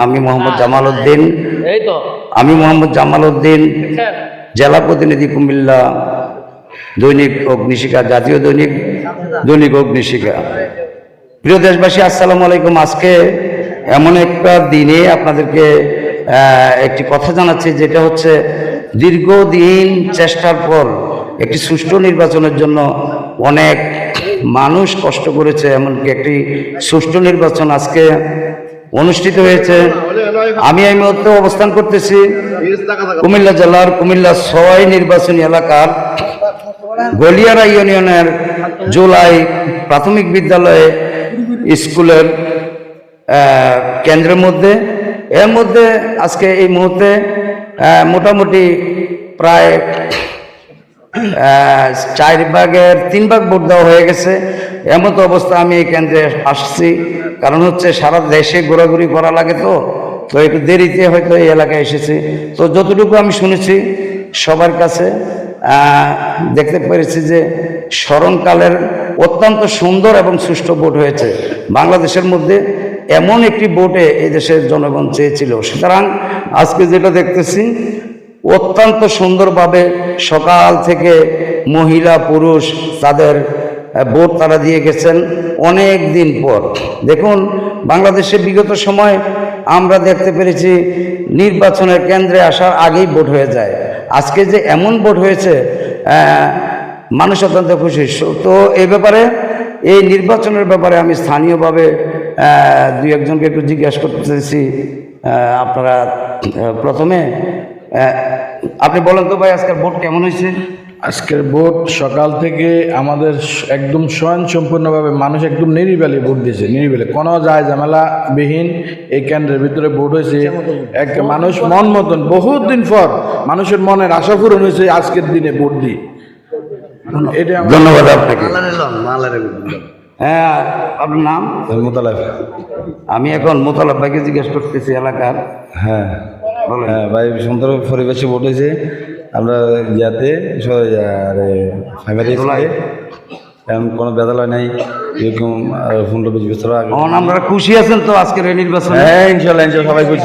আমি মোহাম্মদ জামাল উদ্দিন জেলা প্রতিনিধি কুমিল্লা দৈনিক অগ্নিশিখা জাতীয় দৈনিক অগ্নিশিখা। প্রিয় দেশবাসী, আসসালামু আলাইকুম। আজকে এমন একটা দিনে আপনাদেরকে একটি কথা জানাচ্ছি, যেটা হচ্ছে দীর্ঘদিন চেষ্টার পর একটি সুষ্ঠু নির্বাচনের জন্য অনেক মানুষ কষ্ট করেছে, এমনকি একটি সুষ্ঠু নির্বাচন আজকে অনুষ্ঠিত হয়েছে। আমি এই মুহূর্তে অবস্থান করতেছি কুমিল্লা জেলার কুমিল্লা ৬ নির্বাচনী এলাকার গলিয়ারা ইউনিয়নের জুলাই প্রাথমিক বিদ্যালয়ে স্কুলের কেন্দ্রের মধ্যে। এর মধ্যে আজকে এই মুহূর্তে মোটামুটি প্রায় 4 ভাগের 3 ভাগ ভোট দেওয়া হয়ে গেছে। এমতো অবস্থা আমি এই কেন্দ্রে আসছি, কারণ হচ্ছে সারা দেশে ঘোরাঘুরি করা লাগে, তো একটু দেরিতে হয়তো এই এলাকায় এসেছি। তো যতটুকু আমি শুনেছি সবার কাছে দেখতে পেরেছি যে স্মরণকালের অত্যন্ত সুন্দর এবং সুষ্ঠু ভোট হয়েছে। বাংলাদেশের মধ্যে এমন একটি ভোটে এই দেশের জনগণ চেয়েছিল। সুতরাং আজকে যেটা দেখতেছি অত্যন্ত সুন্দরভাবে সকাল থেকে মহিলা পুরুষ তাদের ভোট তারা দিয়ে গেছেন অনেক দিন পর। দেখুন, বাংলাদেশে বিগত সময় আমরা দেখতে পেরেছি নির্বাচনের কেন্দ্রে আসার আগেই ভোট হয়ে যায়। আজকে যে এমন ভোট হয়েছে, মানুষ অত্যন্ত খুশি। তো এই ব্যাপারে, এই নির্বাচনের ব্যাপারে আমি স্থানীয়ভাবে 2-1জনকে একটু জিজ্ঞাসা করতেছি। আপনারা প্রথমে আপনি বলেন তো ভাই, আজকের ভোট কেমন হয়েছে? আজকের ভোট সকাল থেকে আমাদের একদম স্বয়ংসম্পূর্ণভাবে মানুষ একদম নিরিবিলি ভোট দিয়েছে, নিরিবিলি, কোনো যায় ঝামেলা বিহীন এই কেন্দ্রের ভিতরে ভোট হয়েছে। এক মানুষ মন মতন বহুত দিন পর মানুষের মনের আশা পূরণ হয়েছে আজকের দিনে ভোট দিয়ে। এটা ধন্যবাদ আপনাকে। হ্যাঁ, আপনার নাম? মোতালেব। আমি এখন মোতালেব ভাইকে জিজ্ঞেস করতেছি এলাকার। হ্যাঁ হ্যাঁ ভাই, সুন্দর পরিবেশে ভোট হয়েছে। আমরা ইয়াতে ফ্যামিলি এমন কোনো বেদালয় নাই, এরকম 15-20 বছর আগে। আপনারা খুশি আছেন তো আজকের এই নির্বাচনে? হ্যাঁ, ইনশাল্লাহ সবাই খুশি।